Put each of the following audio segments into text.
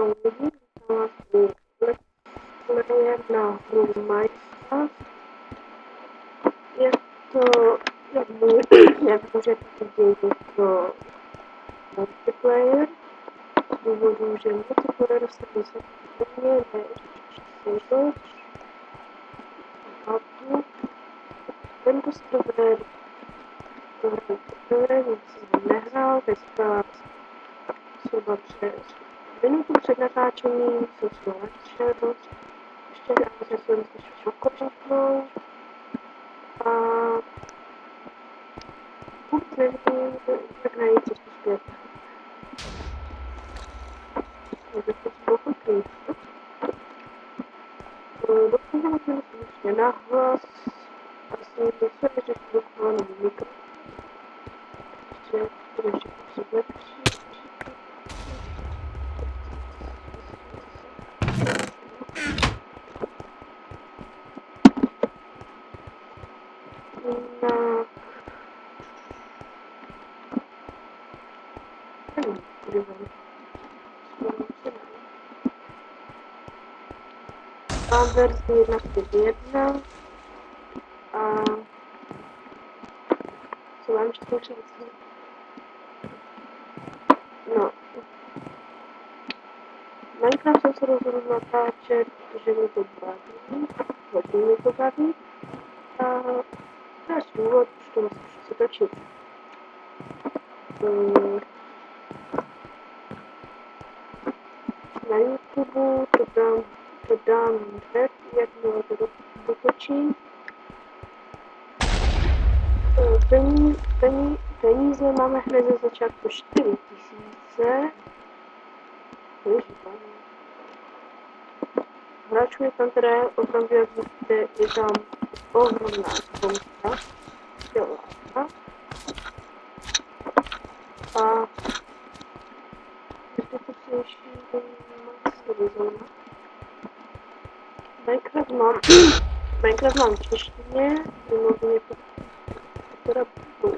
Čau lidi, vítám vás u Player na hru Minecraft. Je to, jak můžete vidět, je to multiplayer. Z důvodu, že multiplayer se výsledně singles. Tento server nic jsem nehrál, teďka třeba minutu před natáčením jsem se našel, ještě já jsem šokočkou a vůbec nevím, jak najít cestu zpět. Takže to jsou pochopí. Doufám, že jsem nahlas, asi něco je, že jsem dokovala nový mikro. Ještě se zlepší. Mám verzi 1.5.1 a co vám ještě říct? No, Minecraft jsem se rozhodl natáčet, protože mě to baví, hodně mě to baví a to je důvod, proč to musím se točit. Na YouTube to dám hned, jakmile to dotočím. Peníze máme hned ze začátku 4000. Hráčů je tam teda opravdu, jak vidíte, je tam ohromná spousta. A nejpopulárnější maximalizovat. Minecraft mám v češtině, vyloženě to teda budu.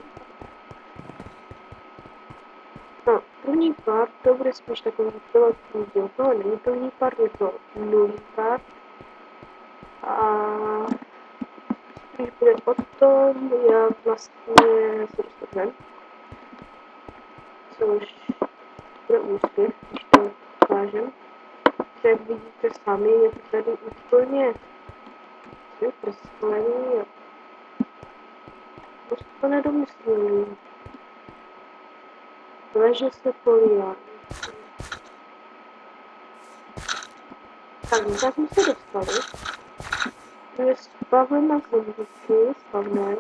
No, první part, to bude spíš takový pilotní díl, to není první part, je to nulý part. A spíš bude o tom, jak vlastně se dostat ven. Což bude úspěch, když to ukážem. Jak vidíte sami, je to tady úplně prsklený a prostě nedomyslný. Leže se polívá. Tak jsme se dostali. To je spavlen na zombiky, spavner.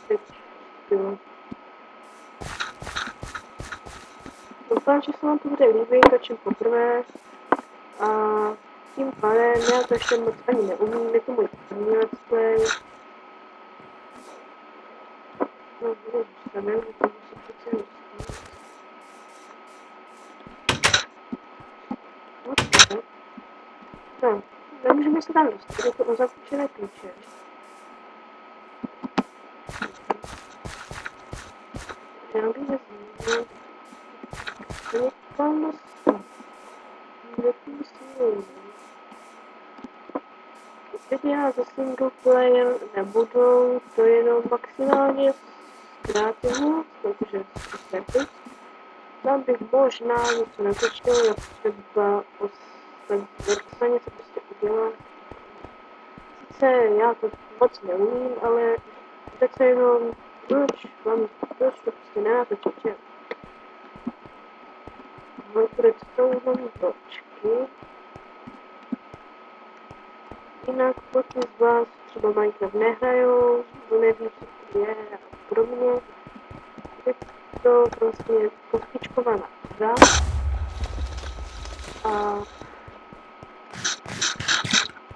Teď jo. Doufám, že se vám to bude líbit, točím poprvé a tím pádem já to ještě moc ani neumím, je to můj první let's play. No, nevím, že to musím přece dostat. No, nemůžeme se tam dostat, je to uzavřené klíče. Já bych nezmínil. Videa ze single player nebudou, to je jenom maximálně kreativnost, protože se tam bych možná něco natočil, jak třeba se něco prostě udělat. Sice já to moc neumím, ale přece jenom proč to prostě nenatočit, že? Bude celou točky. Jinak pokud z vás třeba Minecraft nehrajou, neví, co to je a podobně, je to prostě kostičkovaná hra a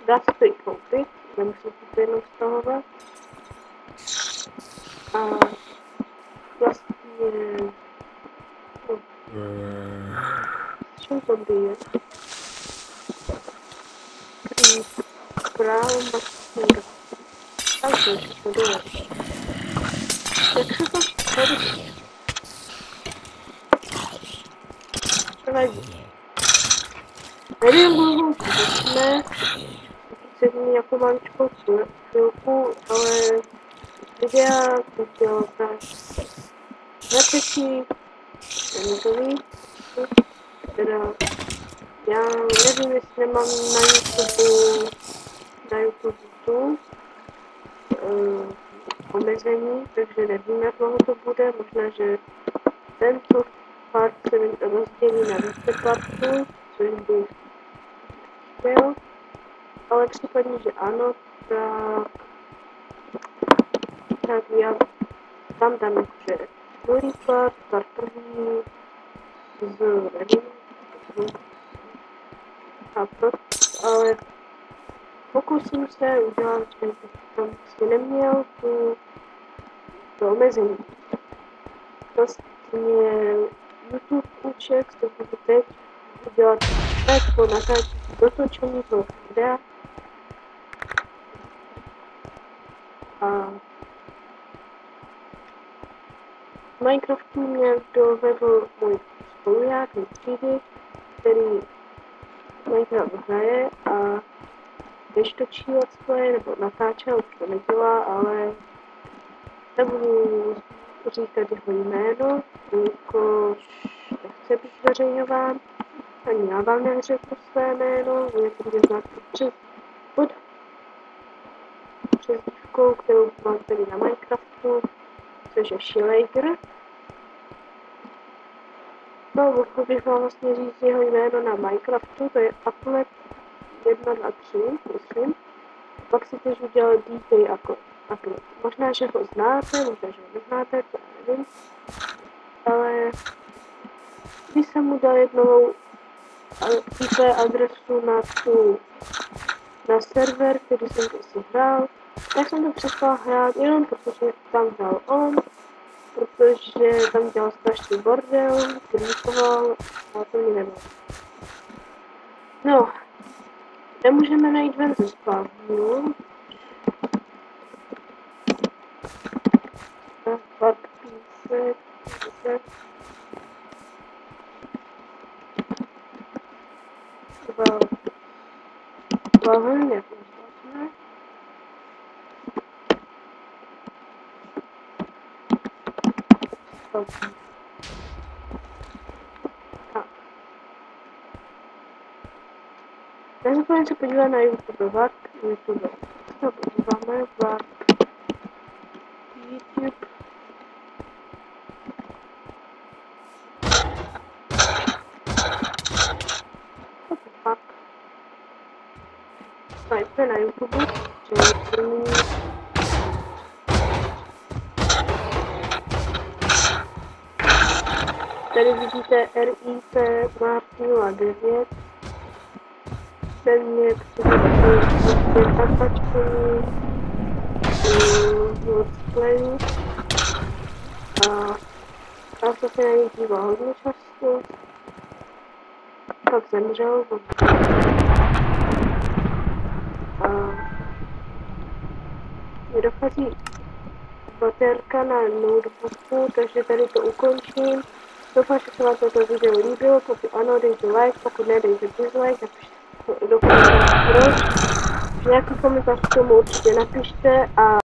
dá se to i koupit, nemusíte to jenom stahovat a vlastně čím to bije? Právě maximum. Tak to je všechno dobré. Jak se to tady nevadí. Nevím, dlouho začne, se mi jako maličkou chvilku, ale videa to dělal tak na třetí, nemotový, teda já nevím, jestli nemám na YouTube tu omezení, takže nevím, jak dlouho to bude, možná, že tento part se rozdělí na více partů, což bych chtěl, ale případně, že ano, tak já tam jakože druhý part první z nevím, a to, ale pokusím se udělat, že tam prostě neměl to omezení. Vlastně YouTube účet, to budu teď udělat teď po natáčení dotočení toho videa. A v Minecraftu mě dovedl můj spolužák z třídy, který Minecraft hraje a když točí let's play nebo natáčel, už to nedělá, ale nebudu říkat jeho jméno, jelikož nechce být zveřejňován. Ani já vám neřeknu své jméno, mě bude znát pod přezdívkou, kterou mám tady na Minecraftu, což je Shilager. No, mohl bych vám vlastně říct jeho jméno na Minecraftu, to je Atlet 123, myslím. Pak si teď udělal DJ jako Atlet. Možná, že ho znáte, možná, že ho neznáte, to nevím. Ale když jsem mu dal jednou IP adresu na server, který jsem si hrál, tak jsem to přestal hrát jenom protože tam hrál on, protože tam dělal strašný bordel, klíkoval a to mě nebylo. No, nemůžeme najít ven ze spavnu. Pak písek. Bavln, jak uznáme. Tak. Nezapomeňte se podívat na YouTube. Vark YouTube. Co podíváme? Vark YouTube. What the fuck? Najďte na YouTube. Tady vidíte RIP Mark 09. Ten mě přijde tapačkový let's play a já se na něj díval hodně často. Pak zemřel a mě dochází baterka na notebooku, takže tady to ukončím. Doufám, že se vám toto video líbilo, pokud ano, dejte like, pokud ne, dejte dislike, napište do komentářů proč. Nějaký komentář k tomu určitě napište a